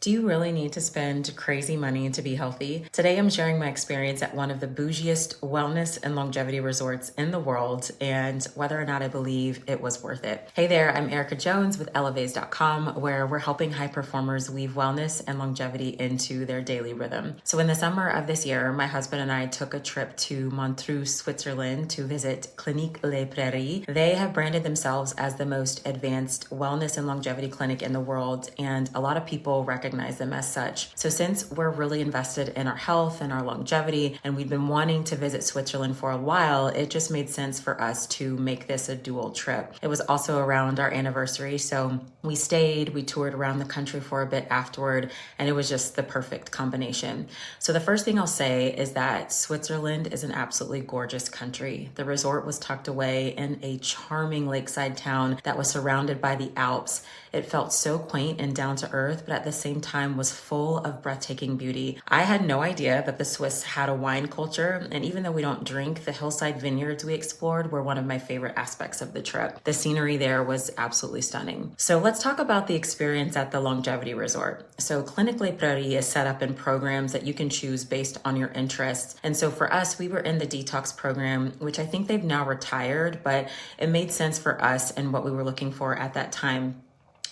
Do you really need to spend crazy money to be healthy? Today, I'm sharing my experience at one of the bougiest wellness and longevity resorts in the world and whether or not I believe it was worth it. Hey there, I'm Erica Jones with Elevate.com, where we're helping high performers weave wellness and longevity into thetheir daily rhythm. So in the summer of this year, my husband and I took a trip to Montreux, Switzerland to visit Clinique La Prairie. They have branded themselves as the most advanced wellness and longevity clinic in the world, and a lot of people recognize them as such. So since we're really invested in our health and our longevity, and we've been wanting to visit Switzerland for a while, it just made sense for us to make this a dual trip. It was also around our anniversary, so we stayed, we toured around the country for a bit afterward, and it was just the perfect combination. So the first thing I'll say is that Switzerland is an absolutely gorgeous country. The resort was tucked away in a charming lakeside town that was surrounded by the Alps. It felt so quaint and down to earth, but at the same time was full of breathtaking beauty. I had no idea that the Swiss had a wine culture, and even though we don't drink, the hillside vineyards we explored were one of my favorite aspects of the trip. The scenery there was absolutely stunning. So let's talk about the experience at the longevity resort. So Clinique La Prairie is set up in programs that you can choose based on your interests. And so for us, we were in the detox program, which I think they've now retired, but it made sense for us and what we were looking for at that time.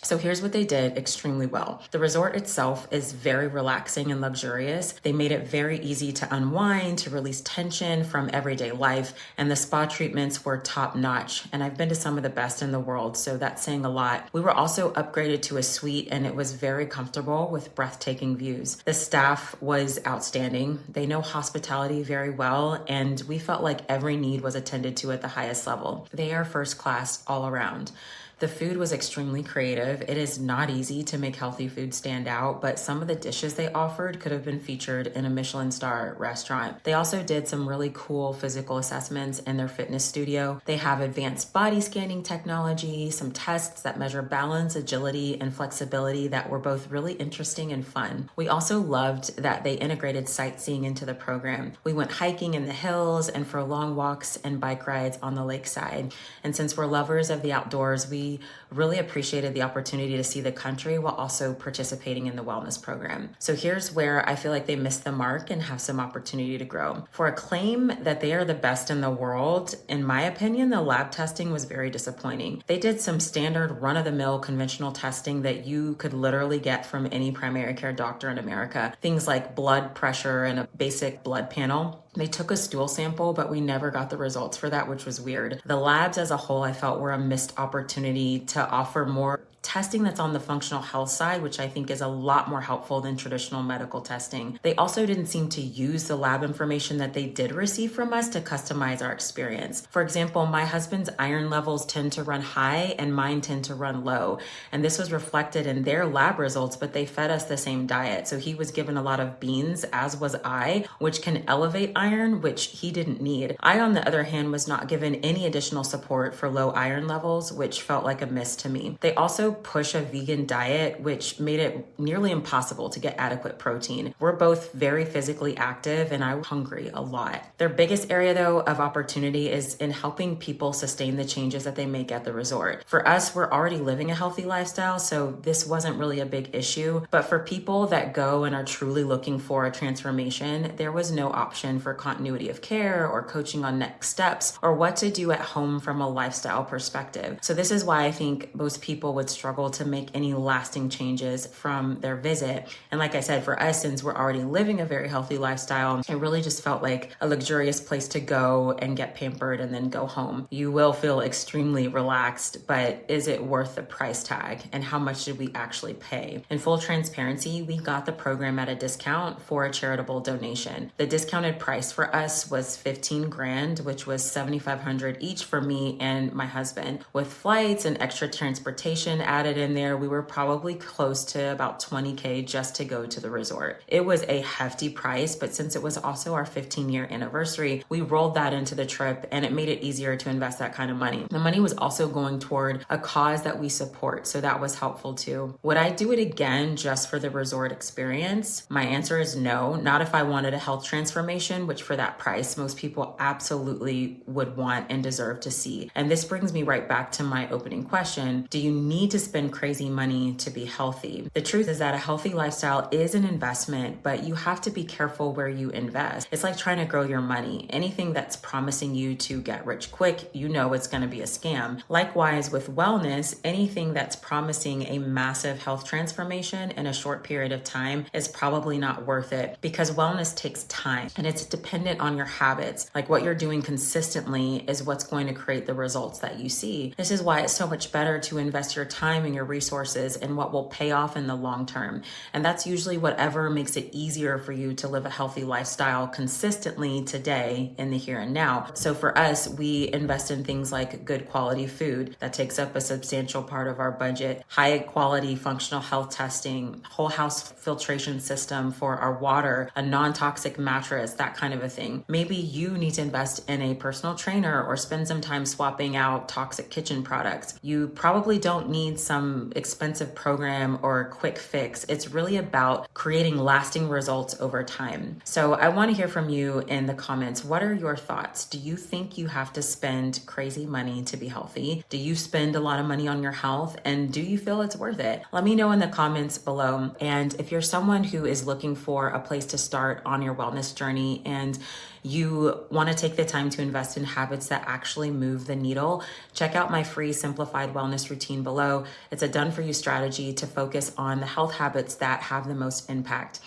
So here's what they did extremely well. The resort itself is very relaxing and luxurious. They made it very easy to unwind, to release tension from everyday life, and the spa treatments were top notch. And I've been to some of the best in the world, so that's saying a lot. We were also upgraded to a suite, and it was very comfortable with breathtaking views. The staff was outstanding. They know hospitality very well, and we felt like every need was attended to at the highest level. They are first class all around. The food was extremely creative. It is not easy to make healthy food stand out, but some of the dishes they offered could have been featured in a Michelin star restaurant. They also did some really cool physical assessments in their fitness studio. They have advanced body scanning technology, some tests that measure balance, agility, and flexibility that were both really interesting and fun. We also loved that they integrated sightseeing into the program. We went hiking in the hills and for long walks and bike rides on the lakeside. And since we're lovers of the outdoors, we really appreciated the opportunity to see the country while also participating in the wellness program. So here's where I feel like they missed the mark and have some opportunity to grow. For a claim that they are the best in the world, in my opinion, the lab testing was very disappointing. They did some standard run-of-the-mill conventional testing that you could literally get from any primary care doctor in America. Things like blood pressure and a basic blood panel. They took a stool sample, but we never got the results for that, which was weird. The labs as a whole, I felt, were a missed opportunity to offer more testing that's on the functional health side, which I think is a lot more helpful than traditional medical testing. They also didn't seem to use the lab information that they did receive from us to customize our experience. For example, my husband's iron levels tend to run high and mine tend to run low. And this was reflected in their lab results, but they fed us the same diet. So he was given a lot of beans, as was I, which can elevate iron, which he didn't need. I, on the other hand, was not given any additional support for low iron levels, which felt like a miss to me. They also push a vegan diet, which made it nearly impossible to get adequate protein. We're both very physically active and I was hungry a lot. Their biggest area though of opportunity is in helping people sustain the changes that they make at the resort. For us, we're already living a healthy lifestyle, so this wasn't really a big issue. But for people that go and are truly looking for a transformation, there was no option for continuity of care or coaching on next steps or what to do at home from a lifestyle perspective. So this is why I think most people would struggle to make any lasting changes from their visit. And like I said, for us, since we're already living a very healthy lifestyle, it really just felt like a luxurious place to go and get pampered and then go home. You will feel extremely relaxed, but is it worth the price tag? And how much did we actually pay? In full transparency, we got the program at a discount for a charitable donation. The discounted price for us was 15 grand, which was 7,500 each for me and my husband. With flights and extra transportation added in there, we were probably close to about 20K just to go to the resort. It was a hefty price, but since it was also our 15-year anniversary, we rolled that into the trip and it made it easier to invest that kind of money. The money was also going toward a cause that we support, so that was helpful too. Would I do it again just for the resort experience? My answer is no, not if I wanted a health transformation, which for that price, most people absolutely would want and deserve to see. And this brings me right back to my opening question. Do you need to to spend crazy money to be healthy. The truth is that a healthy lifestyle is an investment, but you have to be careful where you invest. It's like trying to grow your money. Anything that's promising you to get rich quick, you know it's going to be a scam. Likewise, with wellness, anything that's promising a massive health transformation in a short period of time is probably not worth it, because wellness takes time and it's dependent on your habits. Like what you're doing consistently is what's going to create the results that you see. This is why it's so much better to invest your time and your resources in what will pay off in the long term. And that's usually whatever makes it easier for you to live a healthy lifestyle consistently today in the here and now. So for us, we invest in things like good quality food that takes up a substantial part of our budget, high quality functional health testing, whole house filtration system for our water, a non-toxic mattress, that kind of a thing. Maybe you need to invest in a personal trainer or spend some time swapping out toxic kitchen products. You probably don't need some expensive program or quick fix. It's really about creating lasting results over time. So I want to hear from you in the comments. What are your thoughts? Do you think you have to spend crazy money to be healthy? Do you spend a lot of money on your health? And do you feel it's worth it? Let me know in the comments below. And if you're someone who is looking for a place to start on your wellness journey and you want to take the time to invest in habits that actually move the needle, check out my free simplified wellness routine below. It's a done-for-you strategy to focus on the health habits that have the most impact.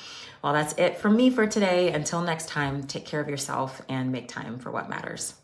Well, that's it from me for today. Until next time, take care of yourself and make time for what matters.